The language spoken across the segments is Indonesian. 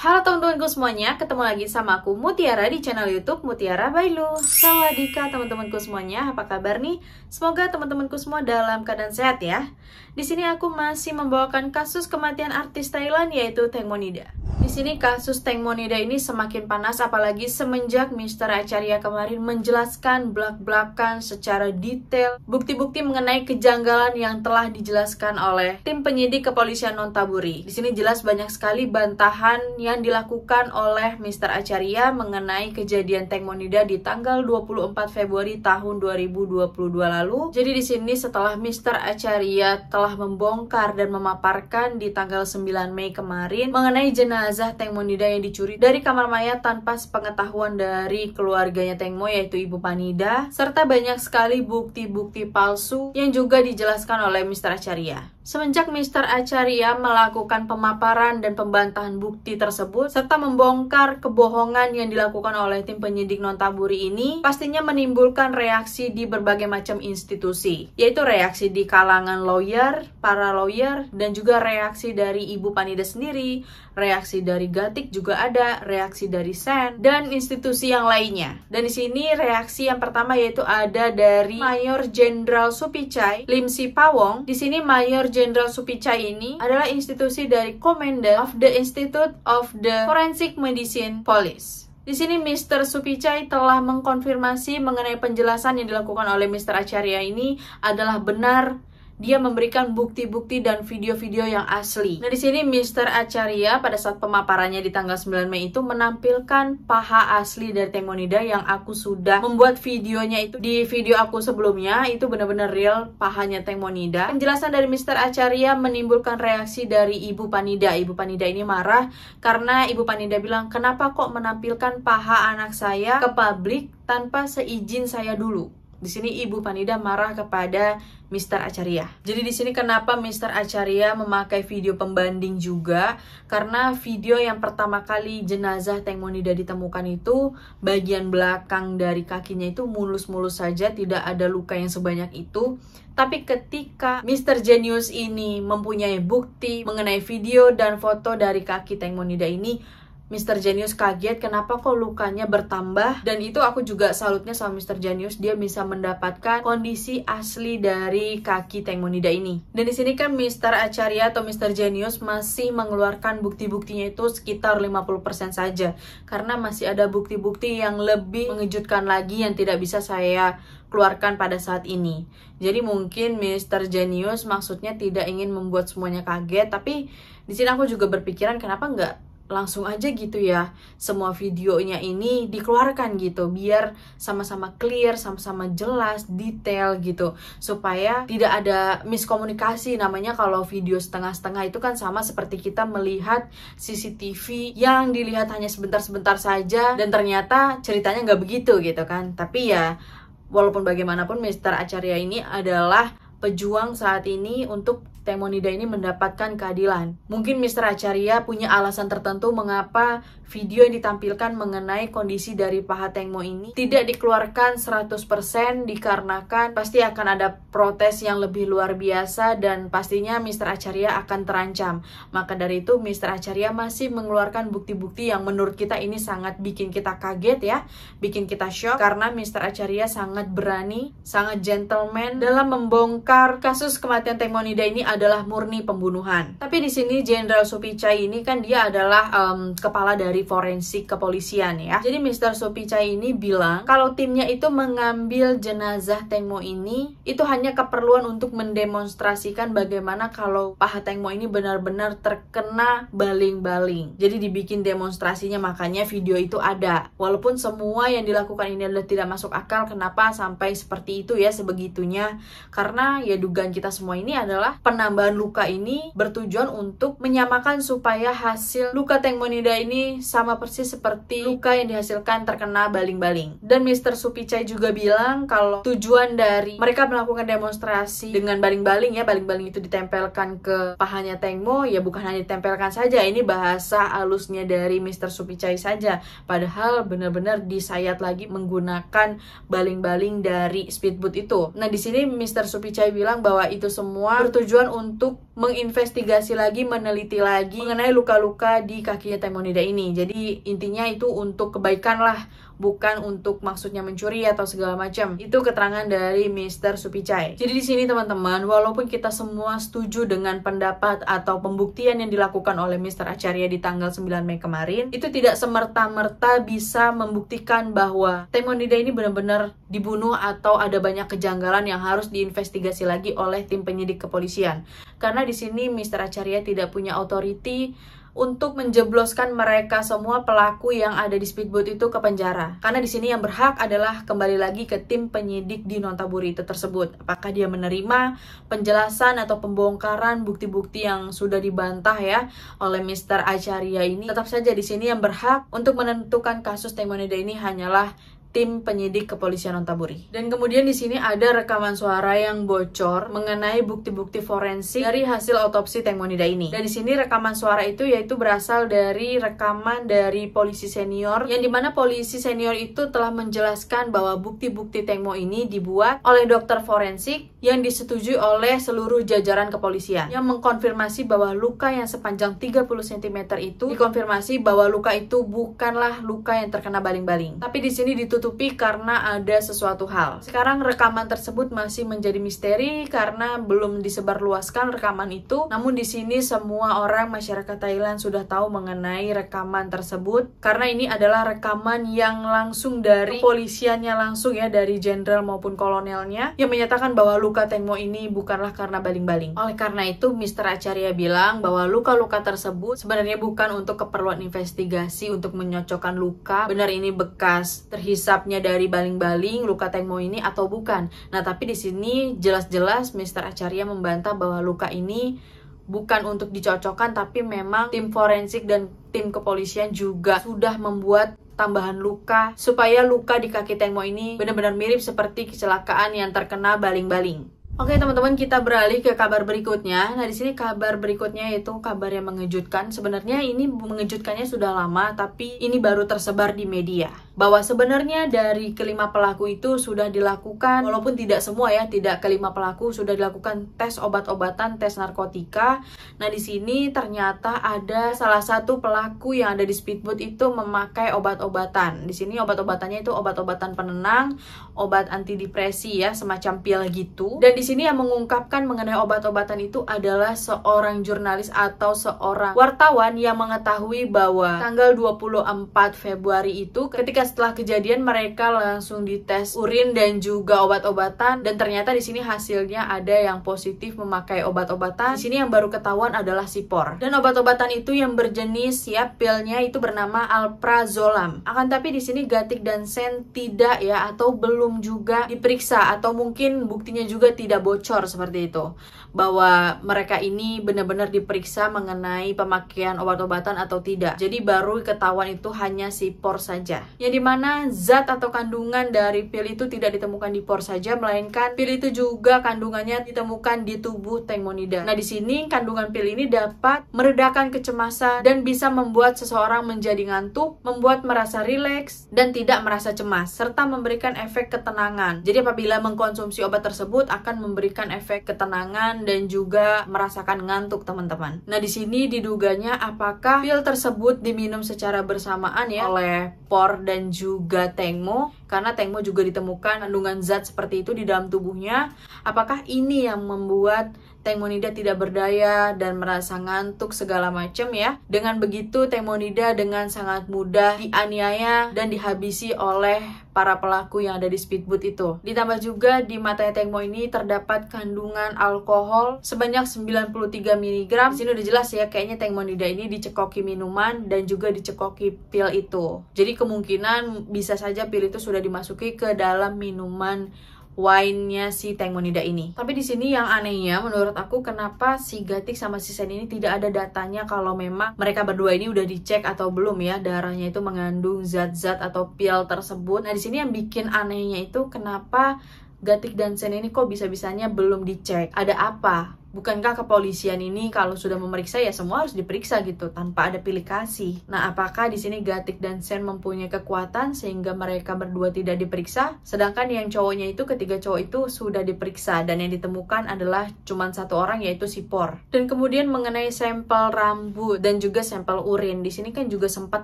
Halo teman-temanku semuanya, ketemu lagi sama aku Mutiara di channel YouTube Mutiara by Lu. Sawadika teman-temanku semuanya, apa kabar nih? Semoga teman-temanku semua dalam keadaan sehat ya. Di sini aku masih membawakan kasus kematian artis Thailand yaitu Teng Monida. Di sini kasus Teng Monida ini semakin panas apalagi semenjak Mr. Acharia kemarin menjelaskan belak-belakan secara detail bukti-bukti mengenai kejanggalan yang telah dijelaskan oleh tim penyidik kepolisian Nontaburi. Di sini jelas banyak sekali bantahan yang dilakukan oleh Mr. Acharia mengenai kejadian Teng Monida di tanggal 24 Februari tahun 2022 lalu. Jadi di sini setelah Mr. Acharia telah membongkar dan memaparkan di tanggal 9 Mei kemarin mengenai jenazah Teng Monida yang dicuri dari kamar mayat tanpa sepengetahuan dari keluarganya Teng Mo yaitu Ibu Panida, serta banyak sekali bukti-bukti palsu yang juga dijelaskan oleh Mr. Acharia. Semenjak Mr. Acharia melakukan pemaparan dan pembantahan bukti tersebut, serta membongkar kebohongan yang dilakukan oleh tim penyidik Nontaburi ini, pastinya menimbulkan reaksi di berbagai macam institusi, yaitu reaksi di kalangan lawyer, para lawyer, dan juga reaksi dari Ibu Panida sendiri, reaksi dari Gatik juga ada, reaksi dari Sen, dan institusi yang lainnya. Dan di sini reaksi yang pertama yaitu ada dari Mayor Jenderal Supichai Lim Sipawong. Di sini Mayor Jenderal Supichai ini adalah institusi dari Commander of the Institute of the Forensic Medicine Police. Di sini Mr. Supichai telah mengkonfirmasi mengenai penjelasan yang dilakukan oleh Mr. Acharia ini adalah benar. Dia memberikan bukti-bukti dan video-video yang asli. Nah, di sini Mr. Acharia pada saat pemaparannya di tanggal 9 Mei itu menampilkan paha asli dari Teng Monida yang aku sudah membuat videonya itu di video aku sebelumnya. Itu benar-benar real pahanya Teng Monida. Penjelasan dari Mr. Acharia menimbulkan reaksi dari Ibu Panida. Ibu Panida ini marah karena Ibu Panida bilang, "Kenapa kok menampilkan paha anak saya ke publik tanpa seizin saya dulu?" Di sini Ibu Panida marah kepada Mr. Acharia. Jadi di sini kenapa Mr. Acharia memakai video pembanding juga? Karena video yang pertama kali jenazah Teng Monida ditemukan itu bagian belakang dari kakinya itu mulus-mulus saja, tidak ada luka yang sebanyak itu. Tapi ketika Mr. Genius ini mempunyai bukti mengenai video dan foto dari kaki Teng Monida ini, Mr. Genius kaget kenapa kok lukanya bertambah, dan itu aku juga salutnya sama Mr. Genius, dia bisa mendapatkan kondisi asli dari kaki Teng Monida ini. Dan di sini kan Mr. Acharia atau Mr. Genius masih mengeluarkan bukti-buktinya itu sekitar 50% saja, karena masih ada bukti-bukti yang lebih mengejutkan lagi yang tidak bisa saya keluarkan pada saat ini. Jadi mungkin Mr. Genius maksudnya tidak ingin membuat semuanya kaget, tapi di sini aku juga berpikiran kenapa nggak langsung aja gitu ya semua videonya ini dikeluarkan gitu, biar sama-sama clear, sama-sama jelas, detail gitu, supaya tidak ada miskomunikasi. Namanya kalau video setengah-setengah itu kan sama seperti kita melihat CCTV yang dilihat hanya sebentar-sebentar saja dan ternyata ceritanya nggak begitu gitu kan. Tapi ya walaupun bagaimanapun Mr. Acharia ini adalah pejuang saat ini untuk Teng Monida ini mendapatkan keadilan. Mungkin Mr. Acharia punya alasan tertentu mengapa video yang ditampilkan mengenai kondisi dari paha Teng Mo ini tidak dikeluarkan 100% dikarenakan pasti akan ada protes yang lebih luar biasa dan pastinya Mr. Acharia akan terancam. Maka dari itu Mr. Acharia masih mengeluarkan bukti-bukti yang menurut kita ini sangat bikin kita kaget ya, bikin kita shock, karena Mr. Acharia sangat berani, sangat gentleman dalam membongkar kasus kematian Teng Monida ini adalah murni pembunuhan. Tapi di sini Jenderal Supichai ini kan dia adalah kepala dari forensik kepolisian ya. Jadi Mr. Supichai ini bilang kalau timnya itu mengambil jenazah Teng Mo ini itu hanya keperluan untuk mendemonstrasikan bagaimana kalau paha Teng Mo ini benar-benar terkena baling-baling. Jadi dibikin demonstrasinya, makanya video itu ada. Walaupun semua yang dilakukan ini adalah tidak masuk akal, kenapa sampai seperti itu ya, sebegitunya? Karena ya dugaan kita semua ini adalah penambahan luka ini bertujuan untuk menyamakan supaya hasil luka Teng Monida ini sama persis seperti luka yang dihasilkan terkena baling-baling. Dan Mr. Supichai juga bilang kalau tujuan dari mereka melakukan demonstrasi dengan baling-baling ya, baling-baling itu ditempelkan ke pahanya Teng Mo, ya bukan hanya ditempelkan saja, ini bahasa halusnya dari Mr. Supichai saja. Padahal benar-benar disayat lagi menggunakan baling-baling dari speedboat itu. Nah di sini Mr. Supichai bilang bahwa itu semua bertujuan untuk menginvestigasi lagi, meneliti lagi mengenai luka-luka di kakinya Taimonida ini. Jadi intinya itu untuk kebaikan lah, bukan untuk maksudnya mencuri atau segala macam. Itu keterangan dari Mr. Supichai. Jadi di sini teman-teman, walaupun kita semua setuju dengan pendapat atau pembuktian yang dilakukan oleh Mr. Acharya di tanggal 9 Mei kemarin, itu tidak semerta-merta bisa membuktikan bahwa Taimonida ini benar-benar dibunuh atau ada banyak kejanggalan yang harus diinvestigasi lagi oleh tim penyidik kepolisian. Karena di sini Mr. Acharya tidak punya authority untuk menjebloskan mereka semua pelaku yang ada di speedboat itu ke penjara. Karena di sini yang berhak adalah kembali lagi ke tim penyidik di Nonthaburi itu tersebut. Apakah dia menerima penjelasan atau pembongkaran bukti-bukti yang sudah dibantah ya oleh Mr. Acharya ini? Tetap saja di sini yang berhak untuk menentukan kasus Taimonida ini hanyalah tim penyidik kepolisian Nonthaburi. Dan kemudian di sini ada rekaman suara yang bocor mengenai bukti-bukti forensik dari hasil otopsi Taimonida ini. Dan di sini rekaman suara itu yaitu berasal dari rekaman dari polisi senior, yang dimana polisi senior itu telah menjelaskan bahwa bukti-bukti Taimo ini dibuat oleh dokter forensik yang disetujui oleh seluruh jajaran kepolisian, yang mengkonfirmasi bahwa luka yang sepanjang 30 cm itu dikonfirmasi bahwa luka itu bukanlah luka yang terkena baling-baling. Tapi di sini ditutupi karena ada sesuatu hal. Sekarang rekaman tersebut masih menjadi misteri karena belum disebarluaskan rekaman itu. Namun di sini semua orang masyarakat Thailand sudah tahu mengenai rekaman tersebut karena ini adalah rekaman yang langsung dari kepolisiannya langsung ya, dari jenderal maupun kolonelnya, yang menyatakan bahwa luka Taimo ini bukanlah karena baling-baling. Oleh karena itu Mr. Acharya bilang bahwa luka-luka tersebut sebenarnya bukan untuk keperluan investigasi untuk menyocokkan luka benar ini bekas terhisap dari baling-baling luka Taimo ini atau bukan. Nah, tapi di sini jelas-jelas Mr. Acharya membantah bahwa luka ini bukan untuk dicocokkan, tapi memang tim forensik dan tim kepolisian juga sudah membuat tambahan luka supaya luka di kaki Taimo ini benar-benar mirip seperti kecelakaan yang terkena baling-baling. Oke teman-teman, kita beralih ke kabar berikutnya. Nah di sini kabar berikutnya yaitu kabar yang mengejutkan. Sebenarnya ini mengejutkannya sudah lama, tapi ini baru tersebar di media. Bahwa sebenarnya dari kelima pelaku itu sudah dilakukan, walaupun tidak semua ya, tidak kelima pelaku sudah dilakukan tes obat-obatan, tes narkotika. Nah di sini ternyata ada salah satu pelaku yang ada di speedboat itu memakai obat-obatan. Di sini obat-obatannya itu obat-obatan penenang, obat antidepresi ya, semacam pil gitu. Dan di sini yang mengungkapkan mengenai obat-obatan itu adalah seorang jurnalis atau seorang wartawan yang mengetahui bahwa tanggal 24 Februari itu ketika setelah kejadian mereka langsung dites urin dan juga obat-obatan, dan ternyata di sini hasilnya ada yang positif memakai obat-obatan. Di sini yang baru ketahuan adalah Sipor. Dan obat-obatan itu yang berjenis ya, pilnya itu bernama Alprazolam. Akan tapi di sini Gatik dan Sen tidak ya, atau belum juga diperiksa, atau mungkin buktinya juga tidak bocor seperti itu, bahwa mereka ini benar-benar diperiksa mengenai pemakaian obat-obatan atau tidak. Jadi baru ketahuan itu hanya Sipor saja, yang dimana zat atau kandungan dari pil itu tidak ditemukan di por saja, melainkan pil itu juga kandungannya ditemukan di tubuh Taimonida. Nah di sini kandungan pil ini dapat meredakan kecemasan dan bisa membuat seseorang menjadi ngantuk, membuat merasa rileks dan tidak merasa cemas, serta memberikan efek ketenangan. Jadi apabila mengkonsumsi obat tersebut akan memberikan efek ketenangan dan juga merasakan ngantuk teman-teman. Nah di sini diduganya apakah pil tersebut diminum secara bersamaan ya oleh Por dan juga Taimo, karena Taimo juga ditemukan kandungan zat seperti itu di dalam tubuhnya. Apakah ini yang membuat Taimonida tidak berdaya dan merasa ngantuk segala macam ya? Dengan begitu Taimonida dengan sangat mudah dianiaya dan dihabisi oleh para pelaku yang ada di speedboat itu. Ditambah juga di matanya Taimo ini terdapat kandungan alkohol sebanyak 93 mg. Di sini udah jelas ya, kayaknya Taimonida ini dicekoki minuman dan juga dicekoki pil itu. Jadi kemungkinan bisa saja pil itu sudah dimasuki ke dalam minuman wine-nya si Taimonida ini. Tapi di sini yang anehnya menurut aku, kenapa si Gatik sama si Sen ini tidak ada datanya kalau memang mereka berdua ini udah dicek atau belum ya, darahnya itu mengandung zat-zat atau pil tersebut. Nah di sini yang bikin anehnya itu kenapa Gatik dan Sen ini kok bisa-bisanya belum dicek? Ada apa Bukankah kepolisian ini kalau sudah memeriksa ya semua harus diperiksa gitu tanpa ada pilih kasih. Nah, apakah di sini Gatik dan Sen mempunyai kekuatan sehingga mereka berdua tidak diperiksa? Sedangkan yang cowoknya itu, ketiga cowok itu sudah diperiksa dan yang ditemukan adalah cuma satu orang, yaitu si Por. Dan kemudian mengenai sampel rambut dan juga sampel urin, di sini kan juga sempat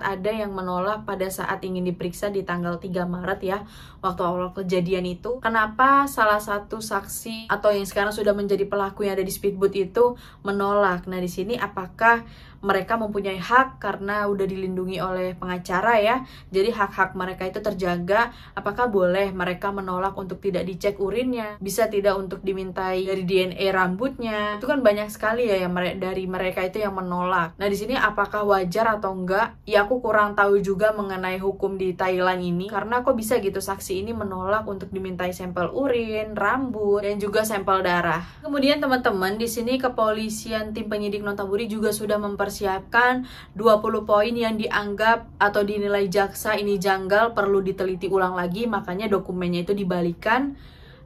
ada yang menolak pada saat ingin diperiksa di tanggal 3 Maret ya, waktu awal kejadian itu. Kenapa salah satu saksi atau yang sekarang sudah menjadi pelaku yang ada di speedboat itu menolak? Nah, di sini apakah mereka mempunyai hak karena udah dilindungi oleh pengacara ya, jadi hak-hak mereka itu terjaga? Apakah boleh mereka menolak untuk tidak dicek urinnya? Bisa tidak untuk dimintai dari DNA rambutnya? Itu kan banyak sekali ya yang dari mereka itu yang menolak. Nah, di sini apakah wajar atau enggak? Ya, aku kurang tahu juga mengenai hukum di Thailand ini, karena kok bisa gitu saksi ini menolak untuk dimintai sampel urin, rambut, dan juga sampel darah. Kemudian teman-teman, di sini kepolisian tim penyidik Nonthaburi juga sudah mempersiapkan 20 poin yang dianggap atau dinilai jaksa ini janggal, perlu diteliti ulang lagi, makanya dokumennya itu dibalikan.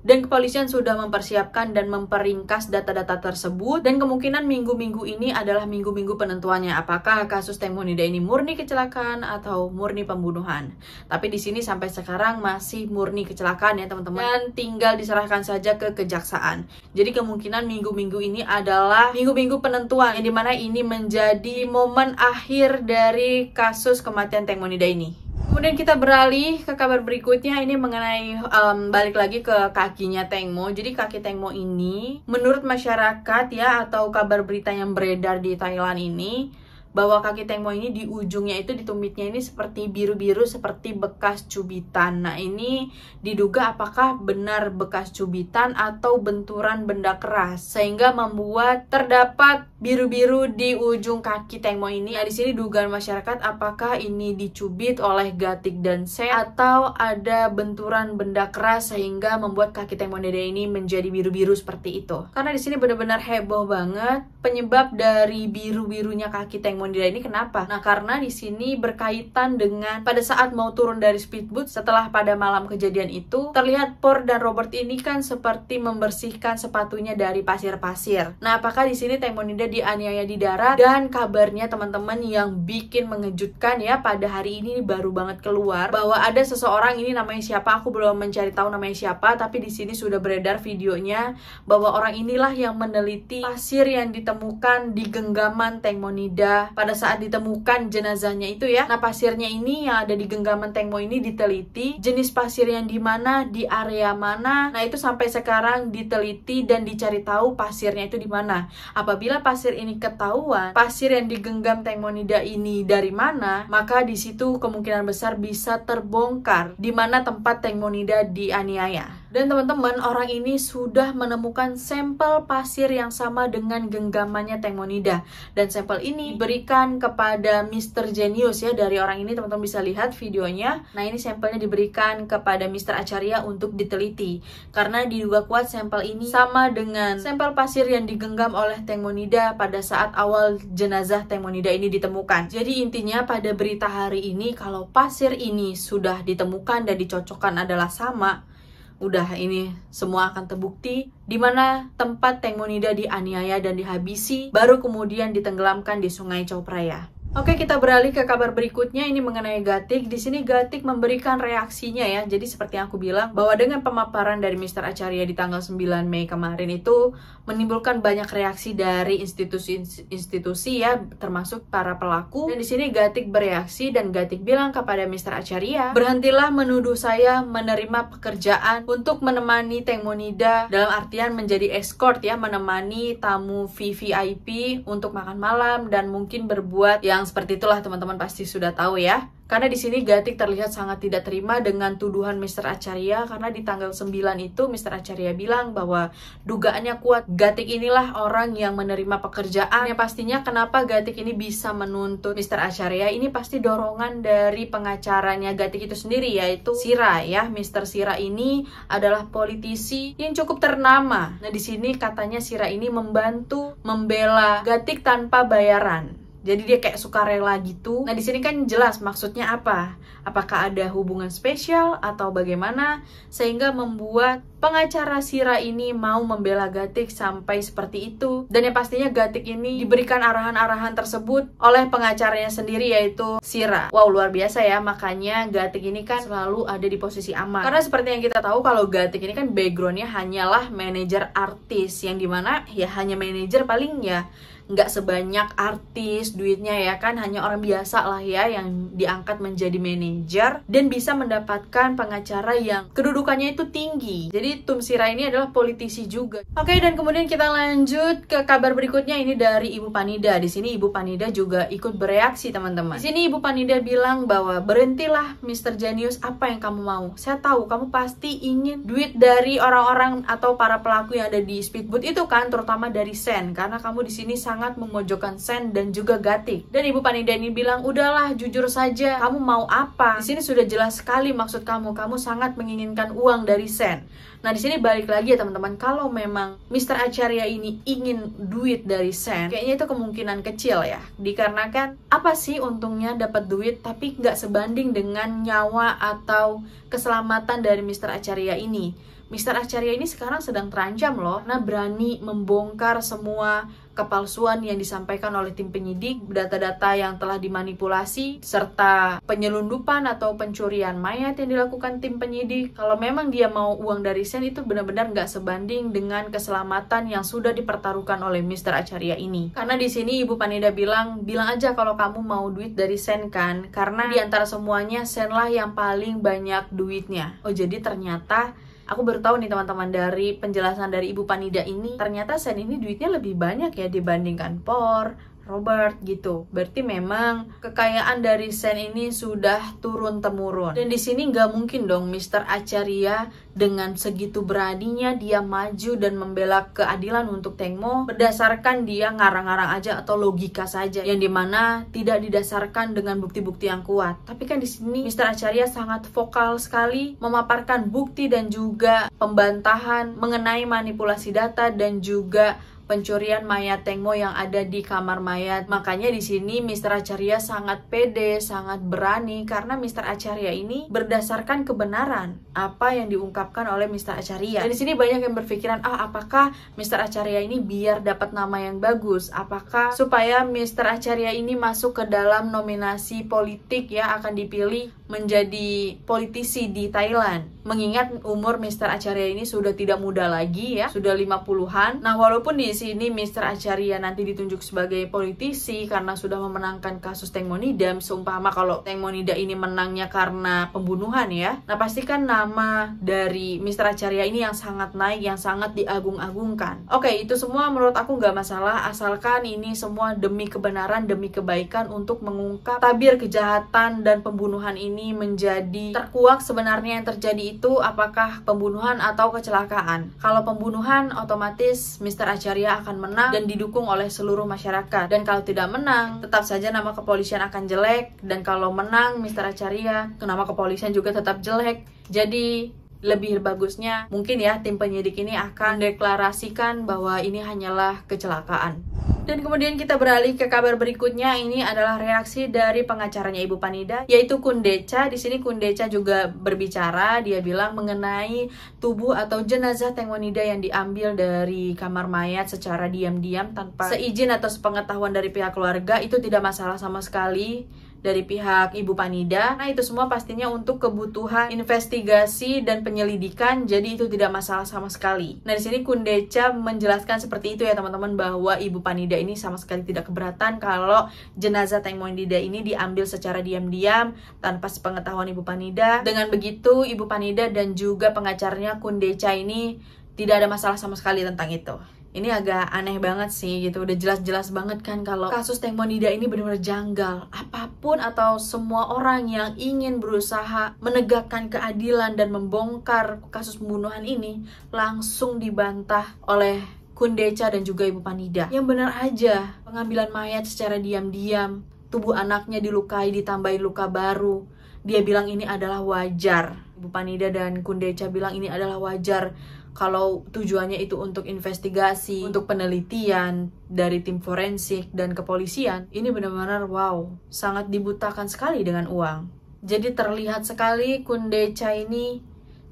Dan kepolisian sudah mempersiapkan dan memperingkas data-data tersebut, dan kemungkinan minggu-minggu ini adalah minggu-minggu penentuannya apakah kasus Tengmonida ini murni kecelakaan atau murni pembunuhan. Tapi di sini sampai sekarang masih murni kecelakaan ya teman-teman, dan tinggal diserahkan saja ke kejaksaan. Jadi kemungkinan minggu-minggu ini adalah minggu-minggu penentuan, yang dimana ini menjadi momen akhir dari kasus kematian Tengmonida ini. Kemudian kita beralih ke kabar berikutnya, ini mengenai balik lagi ke kakinya Tengmo. Jadi kaki Tengmo ini menurut masyarakat ya, atau kabar berita yang beredar di Thailand ini, bahwa kaki Tengmo ini di ujungnya itu, di tumitnya ini seperti biru-biru, seperti bekas cubitan. Nah, ini diduga apakah benar bekas cubitan atau benturan benda keras sehingga membuat terdapat biru-biru di ujung kaki Tengmo ini. Nah, di sini dugaan masyarakat apakah ini dicubit oleh Gatik dan Sen atau ada benturan benda keras sehingga membuat kaki Tengmonida ini menjadi biru-biru seperti itu. Karena di sini benar-benar heboh banget penyebab dari biru-birunya kaki Tengmonida ini kenapa? Nah, karena di sini berkaitan dengan pada saat mau turun dari speedboat setelah pada malam kejadian itu, terlihat Por dan Robert ini kan seperti membersihkan sepatunya dari pasir-pasir. Nah, apakah di sini Tengmonida dianiaya di darat? Dan kabarnya teman-teman yang bikin mengejutkan ya, pada hari ini baru banget keluar bahwa ada seseorang, ini namanya siapa aku belum mencari tahu namanya siapa, tapi di sini sudah beredar videonya bahwa orang inilah yang meneliti pasir yang ditemukan di genggaman Tengmonida pada saat ditemukan jenazahnya itu ya. Nah, pasirnya ini yang ada di genggaman Tengmo ini diteliti, jenis pasir yang di mana, di area mana. Nah, itu sampai sekarang diteliti dan dicari tahu pasirnya itu di mana. Apabila pasir ini ketahuan, pasir yang digenggam Tengmonida ini dari mana, maka di situ kemungkinan besar bisa terbongkar di mana tempat Tengmonida dianiaya. Dan teman-teman, orang ini sudah menemukan sampel pasir yang sama dengan genggamannya Tengmonida, dan sampel ini diberikan kepada Mr. Genius ya. Dari orang ini teman-teman bisa lihat videonya. Nah, ini sampelnya diberikan kepada Mr. Acharya untuk diteliti karena diduga kuat sampel ini sama dengan sampel pasir yang digenggam oleh Tengmonida pada saat awal jenazah Tengmonida ini ditemukan. Jadi intinya pada berita hari ini, kalau pasir ini sudah ditemukan dan dicocokkan adalah sama, udah ini semua akan terbukti di mana tempat Tengmonida dianiaya dan dihabisi, baru kemudian ditenggelamkan di Sungai Chao Phraya. Oke, kita beralih ke kabar berikutnya, ini mengenai Gatik. Di sini Gatik memberikan reaksinya ya. Jadi seperti yang aku bilang, bahwa dengan pemaparan dari Mr. Acharya di tanggal 9 Mei kemarin itu menimbulkan banyak reaksi dari institusi-institusi ya, termasuk para pelaku. Dan di sini Gatik bereaksi dan Gatik bilang kepada Mr. Acharya, berhentilah menuduh saya menerima pekerjaan untuk menemani Tengmonida, dalam artian menjadi escort ya, menemani tamu VVIP untuk makan malam dan mungkin berbuat yang seperti itulah, teman-teman pasti sudah tahu ya. Karena di sini Gatik terlihat sangat tidak terima dengan tuduhan Mr. Acharya, karena di tanggal 9 itu Mr. Acharya bilang bahwa dugaannya kuat Gatik inilah orang yang menerima pekerjaan. Yang pastinya kenapa Gatik ini bisa menuntut Mr. Acharya, ini pasti dorongan dari pengacaranya Gatik itu sendiri, yaitu Sira ya. Mr. Sira ini adalah politisi yang cukup ternama. Nah, di sini katanya Sira ini membantu membela Gatik tanpa bayaran. Jadi dia kayak sukarela gitu. Nah, di sini kan jelas maksudnya apa? Apakah ada hubungan spesial atau bagaimana sehingga membuat pengacara Shira ini mau membela Gatik sampai seperti itu. Dan yang pastinya Gatik ini diberikan arahan-arahan tersebut oleh pengacaranya sendiri, yaitu Shira. Wow, luar biasa ya. Makanya Gatik ini kan selalu ada di posisi aman. Karena seperti yang kita tahu kalau Gatik ini kan backgroundnya hanyalah manajer artis, yang dimana ya hanya manajer, paling ya nggak sebanyak artis duitnya ya kan, hanya orang biasa lah ya yang diangkat menjadi manajer dan bisa mendapatkan pengacara yang kedudukannya itu tinggi. Jadi Tum Shira ini adalah politisi juga. Oke, dan kemudian kita lanjut ke kabar berikutnya, ini dari Ibu Panida. Di sini Ibu Panida juga ikut bereaksi, teman-teman. Di sini Ibu Panida bilang bahwa berhentilah Mr. Jenius, apa yang kamu mau? Saya tahu kamu pasti ingin duit dari orang-orang atau para pelaku yang ada di Speedboat itu kan, terutama dari Sen, karena kamu di sini sangat memojokkan Sen dan juga Gatik. Dan Ibu Panida ini bilang, udahlah jujur saja, kamu mau apa? Di sini sudah jelas sekali maksud kamu sangat menginginkan uang dari Sen. Nah, di sini balik lagi ya teman-teman, kalau memang Mr. Acharya ini ingin duit dari Sen, kayaknya itu kemungkinan kecil ya. Dikarenakan apa sih untungnya dapat duit tapi nggak sebanding dengan nyawa atau keselamatan dari Mr. Acharya ini. Mr. Acharya ini sekarang sedang terancam loh, karena berani membongkar semua kepalsuan yang disampaikan oleh tim penyidik, data-data yang telah dimanipulasi, serta penyelundupan atau pencurian mayat yang dilakukan tim penyidik. Kalau memang dia mau uang dari Sen, itu benar-benar nggak sebanding dengan keselamatan yang sudah dipertaruhkan oleh Mr. Acharya ini. Karena di sini Ibu Panida bilang aja kalau kamu mau duit dari Sen kan, karena di antara semuanya Sen lah yang paling banyak duitnya. Oh, jadi ternyata aku baru tahu nih teman-teman, dari penjelasan dari Ibu Panida ini, ternyata Sen ini duitnya lebih banyak ya dibandingkan Por, Robert gitu. Berarti memang kekayaan dari Sen ini sudah turun-temurun. Dan di sini nggak mungkin dong Mr. Acharya dengan segitu beraninya dia maju dan membela keadilan untuk Tengmo berdasarkan dia ngarang-ngarang aja atau logika saja, yang dimana tidak didasarkan dengan bukti-bukti yang kuat. Tapi kan di sini Mr. Acharya sangat vokal sekali memaparkan bukti dan juga pembantahan mengenai manipulasi data dan juga pencurian mayat Tengmo yang ada di kamar mayat. Makanya di sini Mr. Acharya sangat pede, sangat berani, karena Mr. Acharya ini berdasarkan kebenaran apa yang diungkapkan oleh Mr. Acharya. Dan di sini banyak yang berpikiran, apakah Mr. Acharya ini biar dapat nama yang bagus? Apakah supaya Mr. Acharya ini masuk ke dalam nominasi politik ya, akan dipilih menjadi politisi di Thailand? Mengingat umur Mr. Acharya ini sudah tidak muda lagi ya, sudah 50-an. Nah, walaupun di sini Mr. Acharya nanti ditunjuk sebagai politisi karena sudah memenangkan kasus Tengmo Nida, seumpama kalau Tengmo Nida ini menangnya karena pembunuhan ya. Nah, pastikan nama dari Mr. Acharya ini yang sangat naik, yang sangat diagung-agungkan. Oke, itu semua menurut aku nggak masalah, asalkan ini semua demi kebenaran, demi kebaikan untuk mengungkap tabir kejahatan dan pembunuhan ini menjadi terkuak sebenarnya yang terjadi itu apakah pembunuhan atau kecelakaan. Kalau pembunuhan, otomatis Mr. Acharya akan menang dan didukung oleh seluruh masyarakat. Dan kalau tidak menang, tetap saja nama kepolisian akan jelek. Dan kalau menang Mr. Acharya, nama kepolisian juga tetap jelek. Jadi lebih bagusnya mungkin ya tim penyidik ini akan deklarasikan bahwa ini hanyalah kecelakaan. Dan kemudian kita beralih ke kabar berikutnya. Ini adalah reaksi dari pengacaranya Ibu Panida, yaitu Kundecha. Di sini Kundecha juga berbicara. Dia bilang mengenai tubuh atau jenazah Tengmo Nida yang diambil dari kamar mayat secara diam-diam tanpa seizin atau sepengetahuan dari pihak keluarga, itu tidak masalah sama sekali dari pihak Ibu Panida. Nah, itu semua pastinya untuk kebutuhan investigasi dan penyelidikan, jadi itu tidak masalah sama sekali. Nah, di sini Kundecha menjelaskan seperti itu ya teman-teman, bahwa Ibu Panida ini sama sekali tidak keberatan kalau jenazah Tengmo Nida ini diambil secara diam-diam tanpa sepengetahuan Ibu Panida. Dengan begitu, Ibu Panida dan juga pengacaranya Kundecha ini tidak ada masalah sama sekali tentang itu. Ini agak aneh banget sih gitu, udah jelas-jelas banget kan kalau kasus Tengmo Nida ini benar-benar janggal. Apapun atau semua orang yang ingin berusaha menegakkan keadilan dan membongkar kasus pembunuhan ini langsung dibantah oleh Kundecha dan juga Ibu Panida. Yang benar aja, pengambilan mayat secara diam-diam, tubuh anaknya dilukai ditambahin luka baru. Dia bilang ini adalah wajar. Ibu Panida dan Kundecha bilang ini adalah wajar. Kalau tujuannya itu untuk investigasi, untuk penelitian dari tim forensik dan kepolisian, ini benar-benar wow, sangat dibutakan sekali dengan uang. Jadi terlihat sekali Kundecha ini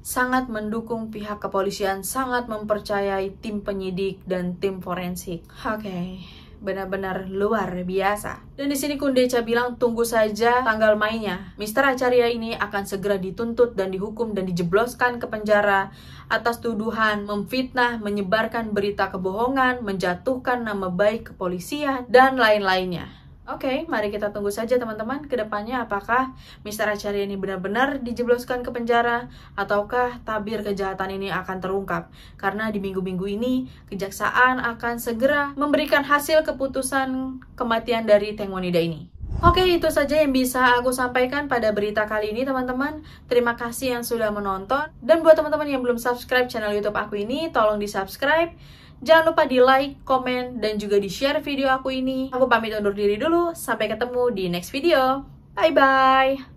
sangat mendukung pihak kepolisian, sangat mempercayai tim penyidik dan tim forensik. Oke. Benar-benar luar biasa. Dan di sini Kundecha bilang tunggu saja tanggal mainnya. Mr. Acharya ini akan segera dituntut dan dihukum dan dijebloskan ke penjara atas tuduhan memfitnah, menyebarkan berita kebohongan, menjatuhkan nama baik kepolisian, dan lain-lainnya. Oke, mari kita tunggu saja teman-teman ke depannya apakah Mr. Acharya ini benar-benar dijebloskan ke penjara ataukah tabir kejahatan ini akan terungkap. Karena di minggu-minggu ini kejaksaan akan segera memberikan hasil keputusan kematian dari Teng Monida ini. Oke, itu saja yang bisa aku sampaikan pada berita kali ini teman-teman. Terima kasih yang sudah menonton. Dan buat teman-teman yang belum subscribe channel YouTube aku ini, tolong di subscribe. Jangan lupa di like, komen, dan juga di share video aku ini. Aku pamit undur diri dulu, sampai ketemu di next video. Bye-bye!